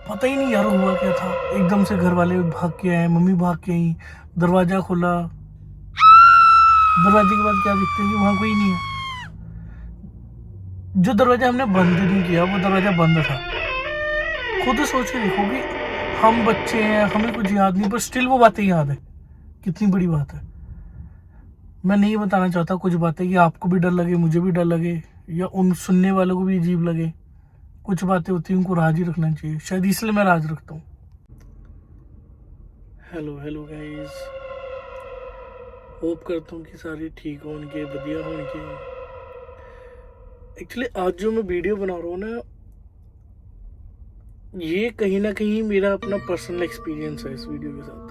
पता ही नहीं यार हुआ क्या था। एकदम से घर वाले भाग के आए, मम्मी भाग के आई, दरवाजा खोला। दरवाजे के बाद क्या दिखते हैं कि वहां कोई नहीं है। जो दरवाजा हमने बंद नहीं किया वो दरवाजा बंद था। खुद सोच के देखो कि हम बच्चे हैं, हमें कुछ याद नहीं, पर स्टिल वो बातें याद है। कितनी बड़ी बात है। मैं नहीं बताना चाहता कुछ बातें कि आपको भी डर लगे, मुझे भी डर लगे, या उन सुनने वालों को भी अजीब लगे। कुछ बातें होती हैं उनको राज ही रखना चाहिए, शायद इसलिए मैं राज रखता हूँ। हेलो हेलो गाइस, होप करता हूँ कि सारे ठीक हो, उनके बढ़िया हो उनके। एक्चुअली आज जो मैं वीडियो बना रहा हूँ ना, ये कहीं ना कहीं मेरा अपना पर्सनल एक्सपीरियंस है इस वीडियो के साथ।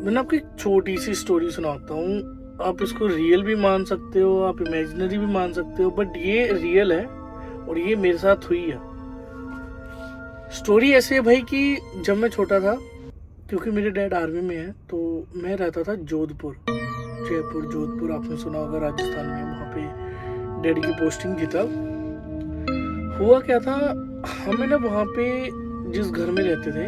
मैं आपको एक छोटी सी स्टोरी सुनाता हूँ। आप इसको रियल भी मान सकते हो, आप इमेजिनरी भी मान सकते हो, बट ये रियल है और ये मेरे साथ हुई है। स्टोरी ऐसे है भाई कि जब मैं छोटा था, क्योंकि मेरे डैड आर्मी में है, तो मैं रहता था जोधपुर, जयपुर जोधपुर आपने सुना होगा, राजस्थान में। वहाँ पे डैडी की पोस्टिंग थी। तब हुआ क्या था, हमें ना वहाँ पे जिस घर में रहते थे,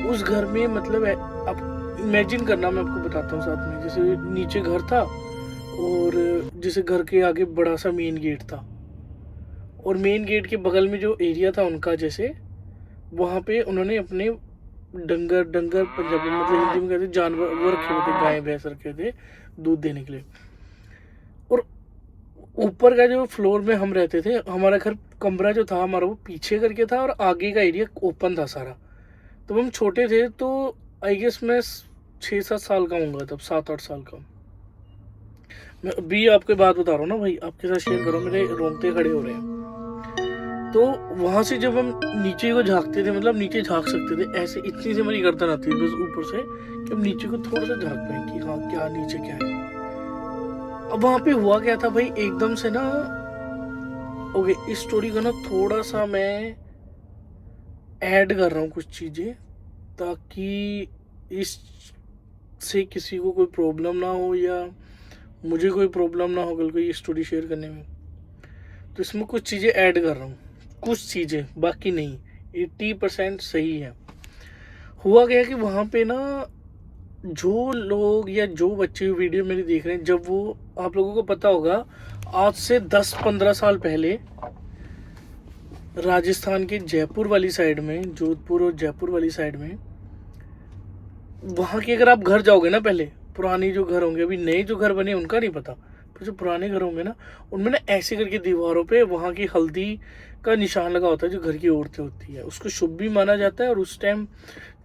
उस घर में मतलब आप इमेजिन करना, मैं आपको बताता हूँ साथ में। जैसे नीचे घर था और जैसे घर के आगे बड़ा सा मेन गेट था, और मेन गेट के बगल में जो एरिया था उनका, जैसे वहाँ पे उन्होंने अपने डंगर डंगर पंजाबी मतलब हिंदी में कहते जानवर वो रखे हुए थे, गाय भैंस रखे थे दूध देने के लिए। और ऊपर का जो फ्लोर में हम रहते थे, हमारा घर कमरा जो था हमारा वो पीछे करके था, और आगे का एरिया ओपन था सारा। तो हम छोटे थे, तो आई गेस मैं 6-7 साल का हूँगा तब, 7-8 साल का। मैं अभी आपको बात बता रहा हूँ ना भाई, आपके साथ शेयर करो, मेरे रोंगटे खड़े हो रहे हैं। तो वहां से जब हम नीचे को झांकते थे, मतलब नीचे झांक सकते थे ऐसे, इतनी सी हमारी गर्दन आती थी बस ऊपर से कि हम नीचे को थोड़ा सा झांक पाए कि हाँ क्या नीचे क्या है। अब वहां पे हुआ क्या था भाई, एकदम से ना, ओके इस स्टोरी को ना थोड़ा सा मैं ऐड कर रहा हूँ कुछ चीजें, ताकि इससे किसी को कोई प्रॉब्लम ना हो, या मुझे कोई प्रॉब्लम ना हो कल को ये स्टोरी शेयर करने में। तो इसमें कुछ चीज़ें ऐड कर रहा हूँ, कुछ चीज़ें, बाकी नहीं। 80% सही है। हुआ गया कि वहाँ पे ना, जो लोग या जो बच्चे वीडियो मेरी देख रहे हैं, जब वो, आप लोगों को पता होगा, आज से 10-15 साल पहले राजस्थान के जयपुर वाली साइड में, जोधपुर और जयपुर वाली साइड में, वहाँ के अगर आप घर जाओगे ना, पहले पुरानी जो घर होंगे, अभी नए जो घर बने उनका नहीं पता, पर जो पुराने घर होंगे ना, उनमें ना ऐसे करके दीवारों पे वहाँ की हल्दी का निशान लगा होता है, जो घर की औरतें होती है, उसको शुभ भी माना जाता है। और उस टाइम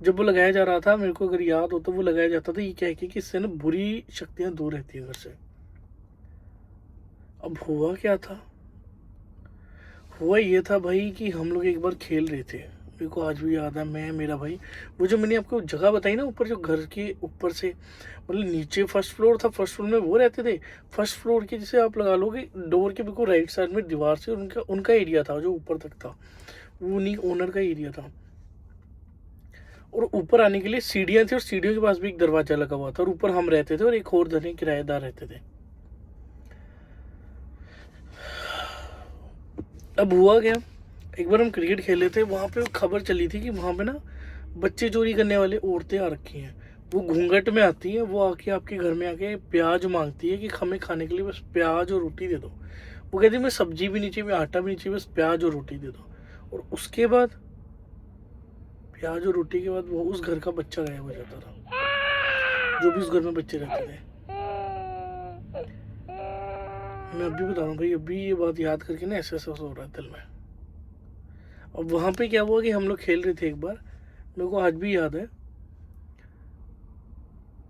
जब वो लगाया जा रहा था, मेरे को अगर याद हो तो वो लगाया जाता था ये कह के कि इससे ना बुरी शक्तियाँ दूर रहती है घर से। अब हुआ क्या था, हुआ ये था भाई कि हम लोग एक बार खेल रहे थे, मेरे को आज भी याद है, मैं मेरा भाई, वो जो मैंने आपको जगह बताई ना ऊपर, जो घर के ऊपर से, मतलब नीचे फर्स्ट फ्लोर था, फर्स्ट फ्लोर में वो रहते थे। फर्स्ट फ्लोर के जैसे आप लगा लो कि डोर के बिल्कुल राइट साइड में दीवार से उनका उनका एरिया था जो ऊपर तक था, वो उन्हीं ओनर का एरिया था। और ऊपर आने के लिए सीढ़ियाँ थी, और सीढ़ियों के पास भी एक दरवाजा लगा हुआ था, और ऊपर हम रहते थे और एक और धनी किराएदार रहते थे। अब हुआ क्या, एक बार हम क्रिकेट खेले थे, वहाँ पे खबर चली थी कि वहाँ पे ना बच्चे चोरी करने वाले औरतें आ रखी हैं। वो घूंघट में आती हैं, वो आके आपके घर में आके प्याज मांगती है कि हमें खाने के लिए बस प्याज और रोटी दे दो। वो कहती है मैं सब्जी भी नहीं चाहिए, मैं आटा भी नहीं चाहिए, बस प्याज और रोटी दे दो। और उसके बाद, प्याज और रोटी के बाद, वो उस घर का बच्चा गायब हो जाता था, जो भी उस घर में बच्चे रहते थे। मैं अभी बता रहा हूँ भाई, अभी ये बात याद करके ना ऐसा ऐसा हो रहा है दिल में। अब वहाँ पे क्या हुआ कि हम लोग खेल रहे थे एक बार, मेरे को आज भी याद है,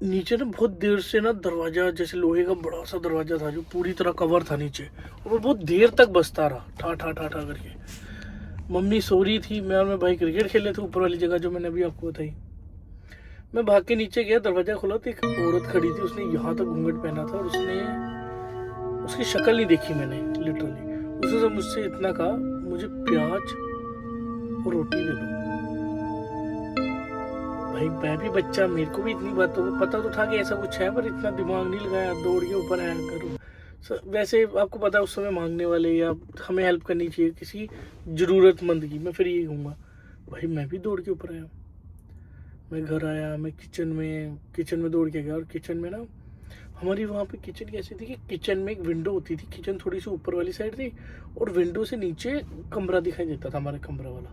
नीचे ना बहुत देर से ना दरवाजा, जैसे लोहे का बड़ा सा दरवाजा था जो पूरी तरह कवर था नीचे, और वो बहुत देर तक बजता रहा, ठा ठा ठा ठा करके। मम्मी सो रही थी, मैं और मैं भाई क्रिकेट खेल रहे थे ऊपर वाली जगह जो मैंने अभी आपको बताई। मैं भाग के नीचे गया, दरवाजा खोला तो एक औरत खड़ी थी, उसने यहाँ तक घूंघट पहना था, और उसने, उसकी शक्ल नहीं देखी मैंने लिटरली। उसने मुझसे इतना कहा, मुझे प्याज और रोटी दे दो। भाई मैं भी बच्चा, मेरे को भी इतनी बातों को पता तो था कि ऐसा कुछ है, पर इतना दिमाग नहीं लगाया, दौड़ के ऊपर आया करूँ, वैसे आपको पता है उस समय मांगने वाले या हमें हेल्प करनी चाहिए किसी ज़रूरतमंद की, मैं फिर यही कहूँगा भाई मैं भी दौड़ के ऊपर आया। मैं घर आया, मैं किचन में दौड़ के गया, और किचन में ना हमारी वहाँ पे किचन कैसी थी कि किचन में एक विंडो होती थी, किचन थोड़ी सी ऊपर वाली साइड थी और विंडो से नीचे कमरा दिखाई देता था, हमारा कमरा वाला।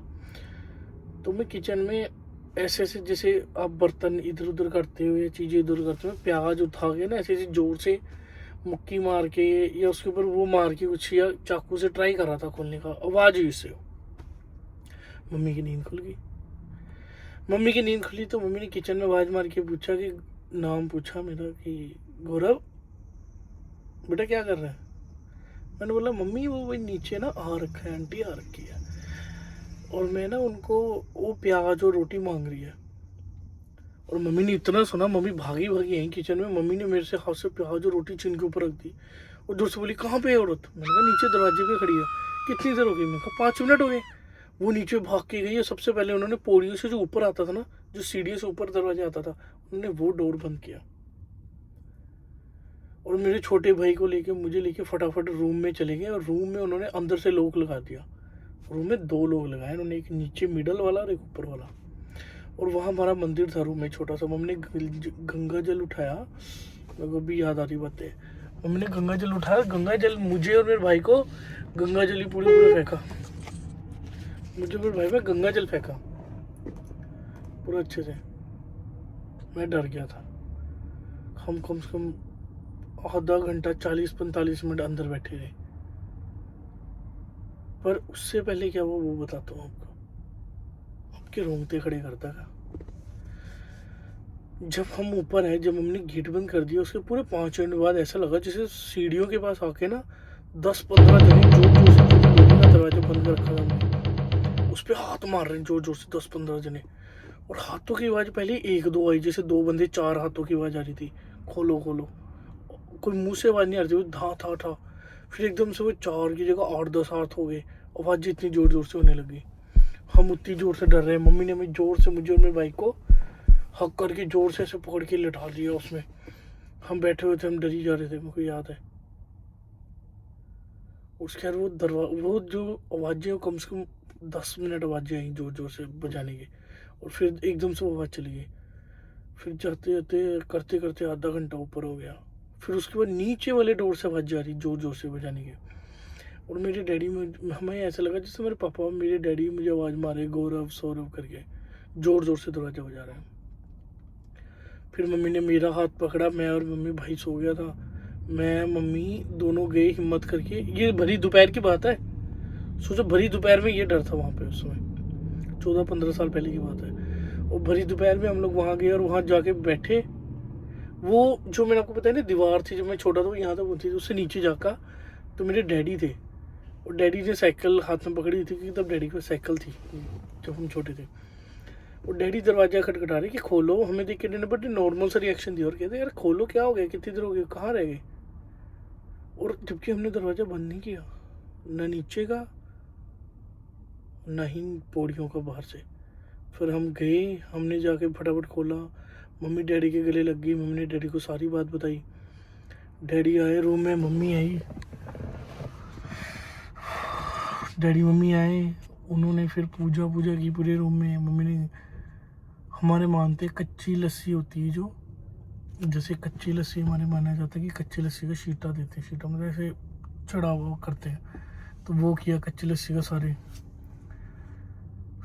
तो मैं किचन में ऐसे ऐसे जैसे आप बर्तन इधर उधर करते हो या चीज़ें इधर उधर करते हो, प्याज उठा के ना ऐसे ऐसे जोर से मुक्की मार के या उसके ऊपर वो मार के कुछ या चाकू से ट्राई कर रहा था खोलने का, आवाज़ हुई इससे। मम्मी की नींद खुल गई। मम्मी की नींद खुली तो मम्मी ने किचन में आवाज़ मार के पूछा कि नाम पूछा मेरा कि गौरव बेटा क्या कर रहा है। मैंने बोला मम्मी वो वही नीचे ना आ रखा है, आंटी आ रखी है और मैं ना उनको वो प्याज और रोटी मांग रही है। और मम्मी ने इतना सुना, मम्मी भागी भागी यहीं किचन में, मम्मी ने मेरे से हाथ से प्याज और रोटी छीन के ऊपर रख दी और दूर से बोली कहाँ पे है औरत। मैंने कहा नीचे दरवाजे पे खड़ी है। कितनी देर हो गई। मैंने कहा 5 मिनट हो गए। वो नीचे भाग के गई और सबसे पहले उन्होंने पौड़ियों से जो ऊपर आता था ना, जो सीढ़ियों से ऊपर दरवाजा आता था, उन्होंने वो डोर बंद किया और मेरे छोटे भाई को लेके मुझे लेके फटाफट रूम में चले गए। और रूम में उन्होंने अंदर से लॉक लगा दिया। रूम में 2 लोग लगाए उन्होंने, एक नीचे मिडल वाला और एक ऊपर वाला। और वहाँ हमारा मंदिर था रूम में छोटा सा। मम्मी ने गंगा जल उठाया, मेरे को भी याद आ रही बातें। मम्मी ने गंगा जल उठाया, गंगा जल मुझे और मेरे भाई को गंगा जल ही पूरे फेंका। मुझे मेरे भाई में गंगा जल फेंका पूरा अच्छे से। मैं डर गया था। हम कम से कम आधा घंटा 40-45 मिनट अंदर बैठे रहे। पर उससे पहले क्या हुआ वो बताता हूँ आपको, आपके रोंगटे खड़े करता था। जब हम ऊपर है, जब हमने गेट बंद कर दिया, उसके पूरे 5 मिनट बाद ऐसा लगा जैसे सीढ़ियों के पास आके ना 10-15 जने जोर जोर से लोहे का दरवाजा बंद कर रखा था हमने, उस पर हाथ मार रहे हैं जोर जोर से 10-15 जने। और हाथों की आवाज़ पहले 1-2 आई, जैसे 2 बंदे 4 हाथों की आवाज़ आ रही थी, खोलो खोलो। कोई मुंह से आवाज़ नहीं आ रही थी, धा था था। फिर एकदम से वो 4 की जगह 8-10 हाथ हो गए। आवाज़ इतनी जोर जोर से होने लगी। हम उतनी जोर से डर रहे हैं। मम्मी ने हमें जोर से, मुझे और मेरे भाई को हक करके जोर से ऐसे पकड़ के लिटा दिया उसमें। हम बैठे हुए थे, हम डरी जा रहे थे, मेरे को याद है। उसके बाद वो जो आवाज़ें, वो कम से कम 10 मिनट आवाज़ें आई जोर जोर से बजाने की, और फिर एकदम से वो आवाज़ चली गई। फिर जाते जाते करते करते आधा घंटा ऊपर हो गया। फिर उसके बाद नीचे वाले डोर से आवाज़ जा रही जोर जोर से बजाने की। और मेरे डैडी में, हमें ऐसा लगा जैसे मेरे पापा मेरे डैडी मुझे आवाज़ मारे गौरव सौरव करके, जोर जोर से दरवाजा बजा रहे हैं। फिर मम्मी ने मेरा हाथ पकड़ा, मैं और मम्मी, भाई सो गया था, मैं मम्मी दोनों गए हिम्मत करके। ये भरी दोपहर की बात है, सोचो भरी दोपहर में ये डर था वहाँ पे उस समय, 14-15 साल पहले की बात है। और भरी दोपहर में हम लोग वहाँ गए और वहाँ जाके बैठे। वो जो मैंने आपको बताया ना दीवार थी, जब मैं छोटा था यहाँ तक वो थी, उससे नीचे जाकर तो मेरे डैडी थे। और डैडी ने साइकिल हाथ में पकड़ी थी, क्योंकि तब डैडी की साइकिल थी जब हम छोटे थे। और डैडी दरवाजा खटखटा रहे कि खोलो। हमें देख के डैडी ने बड़े नॉर्मल सा रिएक्शन दिया और कहते यार खोलो, क्या हो गया, कितनी देर हो गई, कहाँ रह गए। और जबकि हमने दरवाज़ा बंद नहीं किया, न नीचे का न ही पौड़ियों का बाहर से। फिर हम गए, हमने जाके फटाफट खोला। मम्मी डैडी के गले लग गई। मम्मी ने डैडी को सारी बात बताई। डैडी आए रूम में, मम्मी आई, डैडी मम्मी आए, उन्होंने फिर पूजा की पूरे रूम में। मम्मी ने, हमारे मानते कच्ची लस्सी होती है जो, जैसे कच्ची लस्सी हमारे माना जाता है कि कच्ची लस्सी का शीटा देते हैं, शीटा मतलब ऐसे चढ़ा हुआ करते हैं, तो वो किया कच्ची लस्सी का सारे।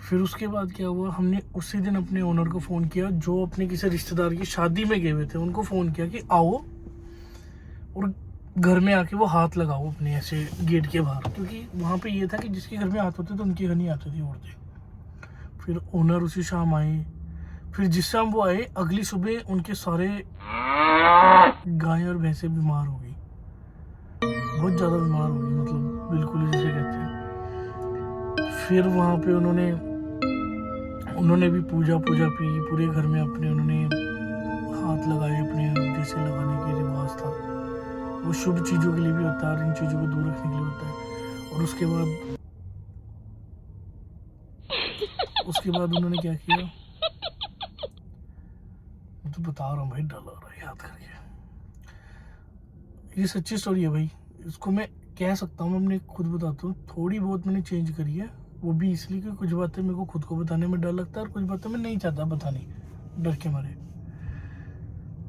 फिर उसके बाद क्या हुआ, हमने उसी दिन अपने ओनर को फ़ोन किया, जो अपने किसी रिश्तेदार की शादी में गए हुए थे, उनको फ़ोन किया कि आओ और घर में आके वो हाथ लगाओ अपने ऐसे गेट के बाहर, क्योंकि वहाँ पे ये था कि जिसके घर में हाथ होते तो उनके घर नहीं आती थी औरतें। फिर ओनर उसी शाम आए। फिर जिस शाम वो आए, अगली सुबह उनके सारे गाय और भैंसें बीमार हो गई, बहुत ज़्यादा बीमार हो गई, मतलब बिल्कुल ही जैसे कहते हैं। फिर वहाँ पे उन्होंने भी पूजा की पूरे घर में अपने, उन्होंने हाथ लगाए अपने, जैसे लगाने के रिवाज था, वो शुभ चीज़ों के लिए भी होता है और इन चीज़ों को दूर रखने के लिए होता है। और उसके बाद उन्होंने क्या किया, मैं तो बता रहा हूँ भाई, डर लग रहा है याद करके। ये सच्ची स्टोरी है भाई। इसको मैं कह सकता हूँ, मैं अपने खुद बताता हूँ, थोड़ी बहुत मैंने चेंज करी है। वो भी इसलिए कि कुछ बातें मेरे को खुद को बताने में डर लगता है और कुछ बातें मैं नहीं चाहता बतानी डर के मारे।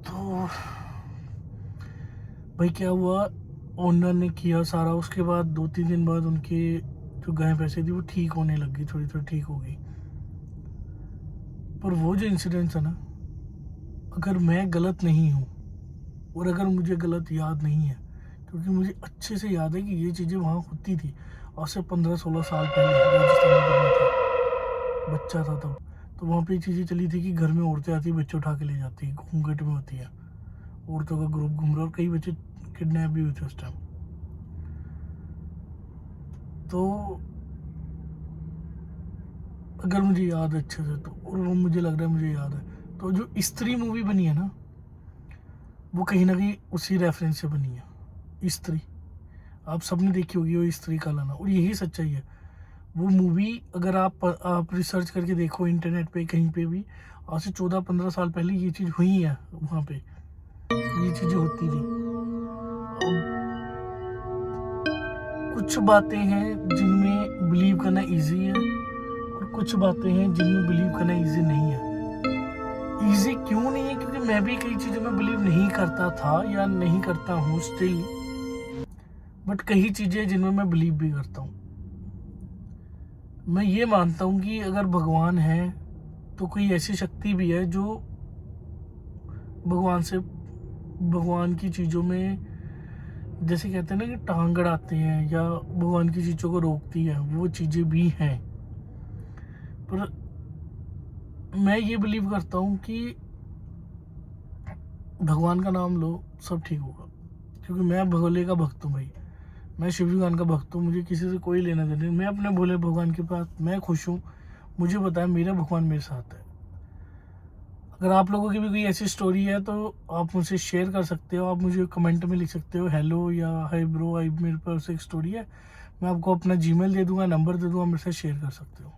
तो भाई क्या हुआ, ओनर ने किया सारा, उसके बाद 2-3 दिन बाद उनके जो गाय पैसे थी वो ठीक होने लग गई, थोड़ी थोड़ी ठीक हो गई। पर वो जो इंसिडेंट्स है ना, अगर मैं गलत नहीं हूँ और अगर मुझे गलत याद नहीं है, क्योंकि मुझे अच्छे से याद है कि ये चीज़ें वहाँ होती थी आज से 15-16 साल पहले, राजस्थान में मैं था, बच्चा था तब। तो वहाँ पे ये चीज़ें चली थी कि घर में औरतें आती, बच्चे उठा के ले जाती, घूंघट में होती है, औरतों का ग्रुप घूम रहा, और कई बच्चे किडनैप भी हुए थे उस टाइम। तो अगर मुझे याद है अच्छे से तो, और वो मुझे लग रहा है मुझे याद है, तो जो स्त्री मूवी बनी है ना, वो कहीं ना कहीं उसी रेफरेंस से बनी है। स्त्री आप सबने देखी होगी, वो स्त्री का लाना, और यही सच्चाई है। वो मूवी अगर आप रिसर्च करके देखो इंटरनेट पे कहीं पे भी, आज से 14-15 साल पहले ये चीज़ हुई है, वहाँ पे ये चीज़ें होती थी। अब कुछ बातें हैं जिनमें बिलीव करना इजी है और कुछ बातें हैं जिनमें बिलीव करना इजी नहीं है। इजी क्यों नहीं है? क्योंकि मैं भी कई चीज़ों में बिलीव नहीं करता था या नहीं करता हूँ स्टिल, बट कई चीज़ें जिनमें मैं बिलीव भी करता हूँ। मैं ये मानता हूँ कि अगर भगवान है तो कोई ऐसी शक्ति भी है जो भगवान की चीज़ों में, जैसे कहते हैं ना कि टांग अड़ाते हैं या भगवान की चीज़ों को रोकती है, वो चीज़ें भी हैं। पर मैं ये बिलीव करता हूँ कि भगवान का नाम लो, सब ठीक होगा। क्योंकि मैं भोले का भक्त हूँ भाई, मैं शिव भगवान का भक्त हूँ, मुझे किसी से कोई लेना देना नहीं। मैं अपने भोले भगवान के पास मैं खुश हूँ, मुझे पता है मेरा भगवान मेरे साथ है। अगर आप लोगों की भी कोई ऐसी स्टोरी है तो आप मुझसे शेयर कर सकते हो, आप मुझे कमेंट में लिख सकते हो हेलो या हाय ब्रो, आई मेरे पास एक स्टोरी है, मैं आपको अपना जीमेल दे दूंगा, नंबर दे दूंगा, मेरे साथ शेयर कर सकते हो।